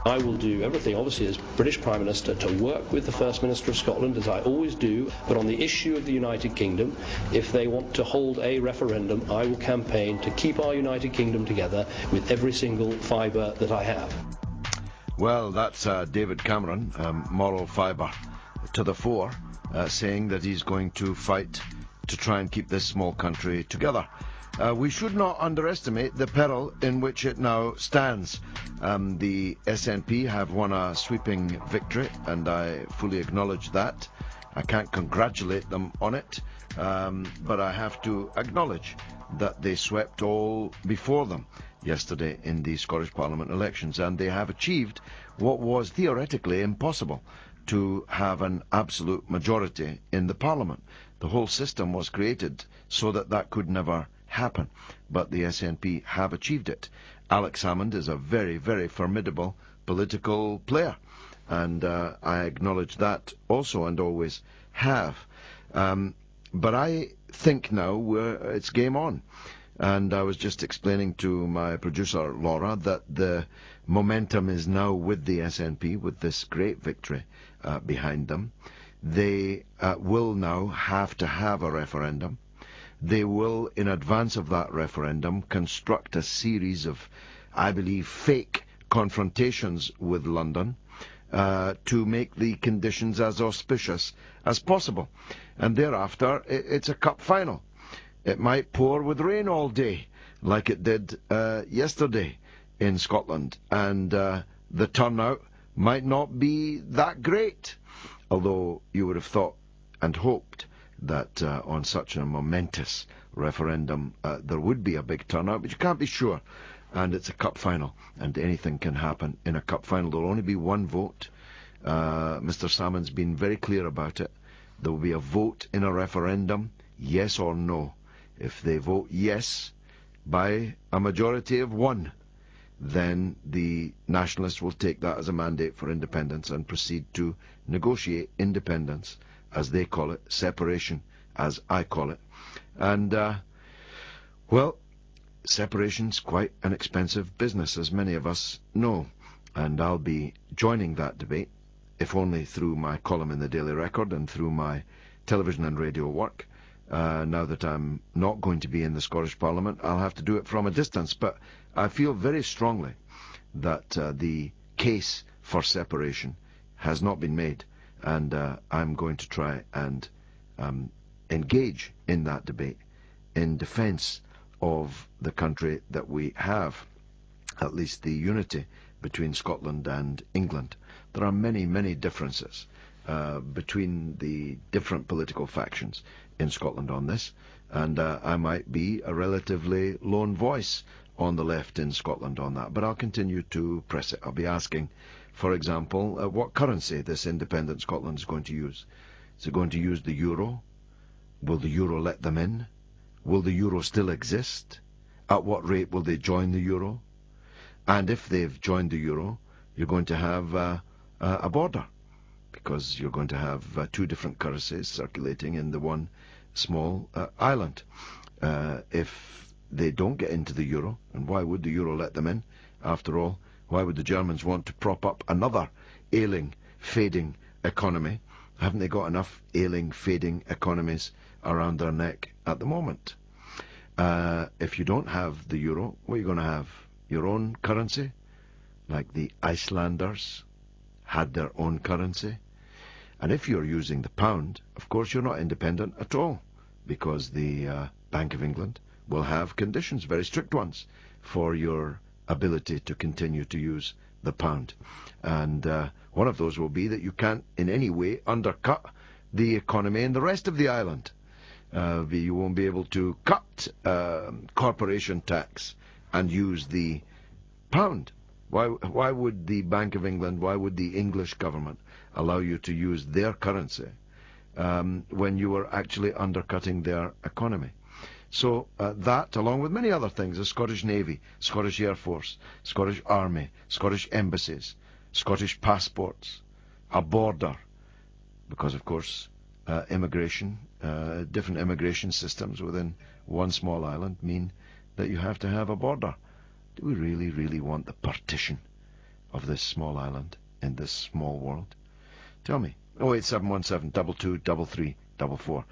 I will do everything, obviously, as British Prime Minister, to work with the First Minister of Scotland, as I always do, but on the issue of the United Kingdom, if they want to hold a referendum, I will campaign to keep our United Kingdom together with every single fibre that I have. Well, that's David Cameron, moral fibre to the fore, saying that he's going to fight to try and keep this small country together. We should not underestimate the peril in which it now stands. The SNP have won a sweeping victory, and I fully acknowledge that. I can't congratulate them on it, but I have to acknowledge that they swept all before them yesterday in the Scottish Parliament elections, and they have achieved what was theoretically impossible, to have an absolute majority in the Parliament. The whole system was created so that that could never happen, but the SNP have achieved it. Alex Salmond is a very, very formidable political player, and I acknowledge that also, and always have. But I think now it's game on, and I was just explaining to my producer Laura that the momentum is now with the SNP, with this great victory behind them. They will now have to have a referendum. They will, in advance of that referendum, construct a series of, I believe, fake confrontations with London to make the conditions as auspicious as possible. And thereafter, it's a cup final. It might pour with rain all day, like it did yesterday in Scotland, and the turnout might not be that great, although you would have thought and hoped that on such a momentous referendum there would be a big turnout, but you can't be sure. And it's a cup final, and anything can happen in a cup final. There will only be one vote. Mr. Salmond's been very clear about it. There will be a vote in a referendum, yes or no. If they vote yes by a majority of 1, then the nationalists will take that as a mandate for independence and proceed to negotiate independence, as they call it, separation, as I call it. And, well, separation's quite an expensive business, as many of us know, and I'll be joining that debate, if only through my column in the Daily Record and through my television and radio work. Now that I'm not going to be in the Scottish Parliament, I'll have to do it from a distance, but I feel very strongly that the case for separation has not been made, and I'm going to try and engage in that debate in defence of the country that we have, at least the unity between Scotland and England. There are many, many differences between the different political factions in Scotland on this, and I might be a relatively lone voice on the left in Scotland on that, but I'll continue to press it. I'll be asking, for example, what currency this independent Scotland is going to use. Is it going to use the euro? Will the euro let them in? Will the euro still exist? At what rate will they join the euro? And if they've joined the euro, you're going to have a border, because you're going to have 2 different currencies circulating in the one small island. If they don't get into the euro, and why would the euro let them in? After all, why would the Germans want to prop up another ailing, fading economy? Haven't they got enough ailing, fading economies around their neck at the moment? If you don't have the euro, what are you going to have? Your own currency? Like the Icelanders had their own currency? And if you're using the pound, of course you're not independent at all, because the Bank of England will have conditions, very strict ones, for your ability to continue to use the pound. And one of those will be that you can't in any way undercut the economy in the rest of the island. You won't be able to cut corporation tax and use the pound. Why would the Bank of England, why would the English government allow you to use their currency when you were actually undercutting their economy? So that, along with many other things, the Scottish Navy, Scottish Air Force, Scottish Army, Scottish embassies, Scottish passports, a border, because of course immigration, different immigration systems within one small island mean that you have to have a border. Do we really, really want the partition of this small island in this small world? Tell me. 08717 22 33 44.